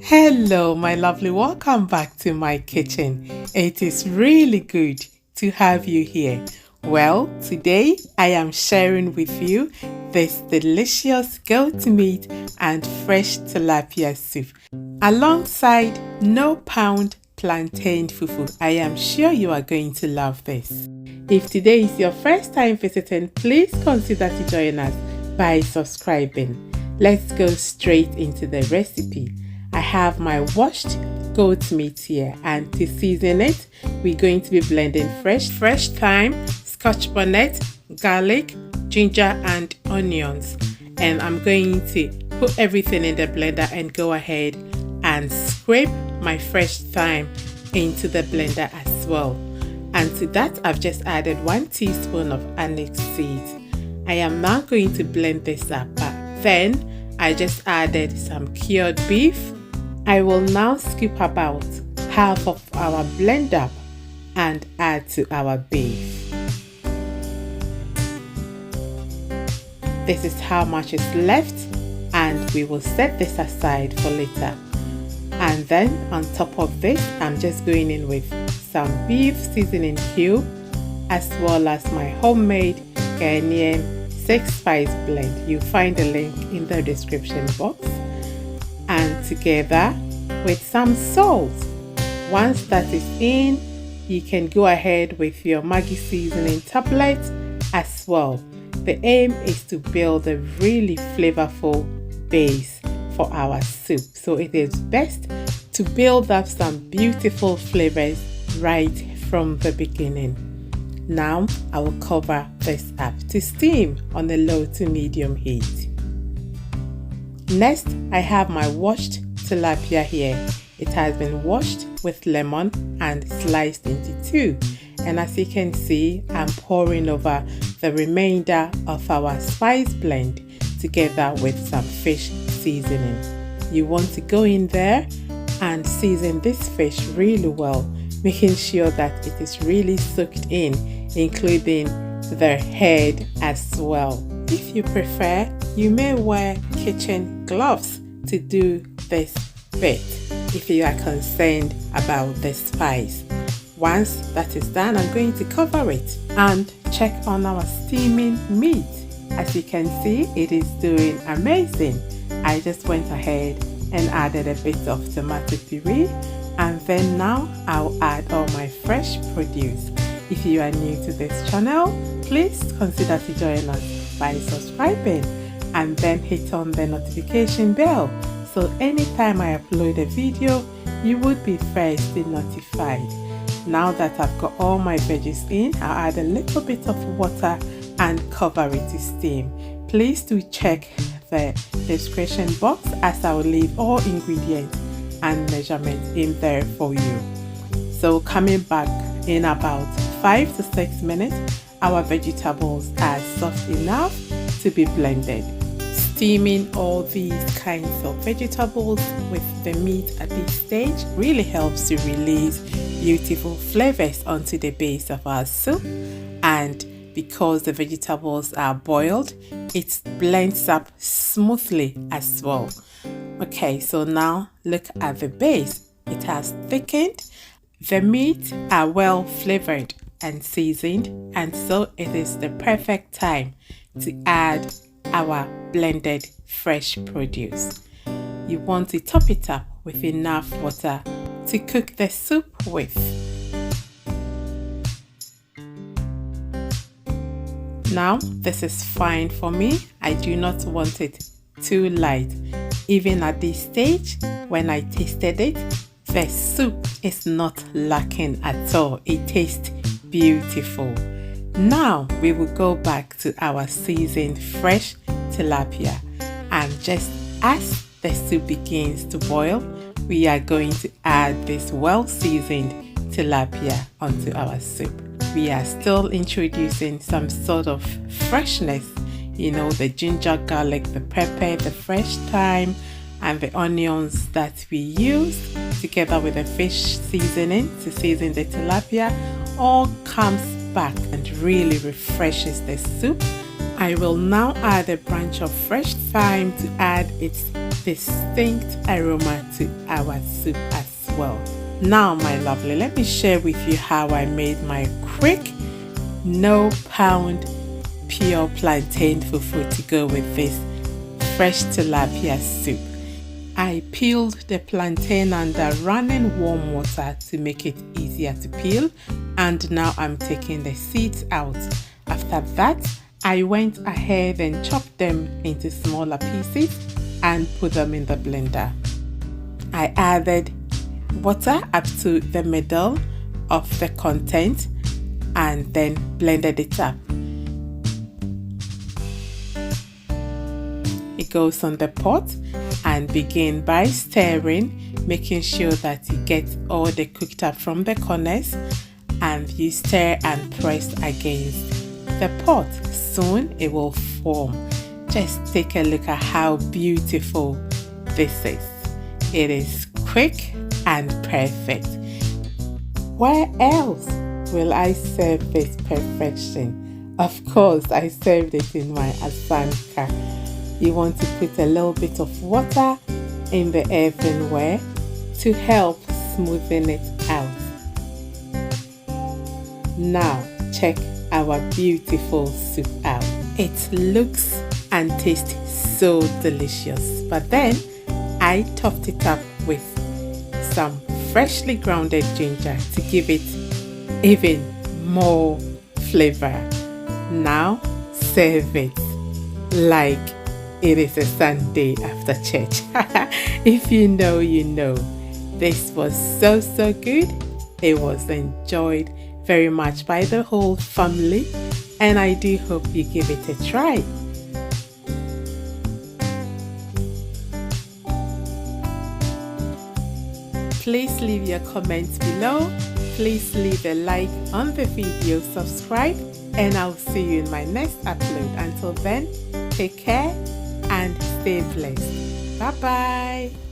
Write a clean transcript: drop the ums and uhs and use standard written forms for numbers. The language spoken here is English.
Hello, my lovely. Welcome back to my kitchen. It is really good to have you here. Well, today I am sharing with you this delicious goat meat and fresh tilapia soup alongside no pound plantain fufu. I am sure you are going to love this. If today is your first time visiting, please consider to join us by subscribing. Let's go straight into the recipe. I have my washed goat meat here, and to season it, we're going to be blending fresh thyme, scotch bonnet, garlic, ginger and onions. And I'm going to put everything in the blender and go ahead and scrape my fresh thyme into the blender as well. And to that, I've just added 1 teaspoon of anise seeds. I am now going to blend this up. Then I just added some cured beef. I will now scoop about half of our blend up and add to our beef. This is how much is left, and we will set this aside for later. And then on top of this, I'm just going in with some beef seasoning cube as well as my homemade Ghanaian 6-spice blend. You'll find the link in the description box. And together with some salt. Once that is in, you can go ahead with your Maggi seasoning tablet as well. The aim is to build a really flavorful base for our soup. So it is best to build up some beautiful flavors right from the beginning. Now I will cover this up to steam on a low to medium heat. Next, I have my washed tilapia here. It has been washed with lemon and sliced into 2. And as you can see, I'm pouring over the remainder of our spice blend together with some fish seasoning. You want to go in there and season this fish really well, making sure that it is really soaked in, including the head as well. If you prefer, you may wear kitchen gloves to do this bit if you are concerned about the spice. Once that is done, I'm going to cover it and check on our steaming meat. As you can see, it is doing amazing. I just went ahead and added a bit of tomato puree, and then now I'll add all my fresh produce. If you are new to this channel, please consider to join us by subscribing and then hit on the notification bell, so anytime I upload a video, you would be first notified. Now that I've got all my veggies in, I'll add a little bit of water and cover it to steam. Please do check the description box, as I will leave all ingredients and measurements in there for you. So coming back in about 5 to 6 minutes, our vegetables are soft enough to be blended. Steaming all these kinds of vegetables with the meat at this stage really helps to release beautiful flavors onto the base of our soup, and because the vegetables are boiled, it blends up smoothly as well. Okay, so now look at the base. It has thickened. The meat are well flavored and seasoned, and so it is the perfect time to add our blended fresh produce. You want to top it up with enough water to cook the soup with. Now this is fine for me. I do not want it too light. Even at this stage, when I tasted it, the soup is not lacking at all. It tastes beautiful. Now we will go back to our seasoned fresh tilapia, and just as the soup begins to boil, we are going to add this well-seasoned tilapia onto our soup. We are still introducing some sort of freshness, the ginger, garlic, the pepper, the fresh thyme and the onions that we use together with the fish seasoning to season the tilapia all comes back and really refreshes the soup. I will now add a branch of fresh thyme to add its distinct aroma to our soup as well. Now my lovely, let me share with you how I made my quick no pound pure plantain fufu to go with this fresh tilapia soup. I peeled the plantain under running warm water to make it easier to peel, and now I'm taking the seeds out. After that, I went ahead and chopped them into smaller pieces and put them in the blender. I added water up to the middle of the content and then blended it up. It goes on the pot and begin by stirring, making sure that you get all the cooked up from the corners, and you stir and press against the pot. Soon it will form. Just take a look at how beautiful this is. It is quick and perfect. Where else will I serve this perfection? Of course, I served it in my asanka. You want to put a little bit of water in the earthenware to help smoothen it out. Now check our beautiful soup out. It looks and tastes so delicious, but then I topped it up with some freshly grounded ginger to give it even more flavor. Now serve it like it is a Sunday after church. If you know, you know. This was so good. It was enjoyed very much by the whole family, and I do hope you give it a try. Please leave your comments below. Please leave a like on the video, subscribe, and I'll see you in my next upload. Until then, take care and stay blessed. Bye bye.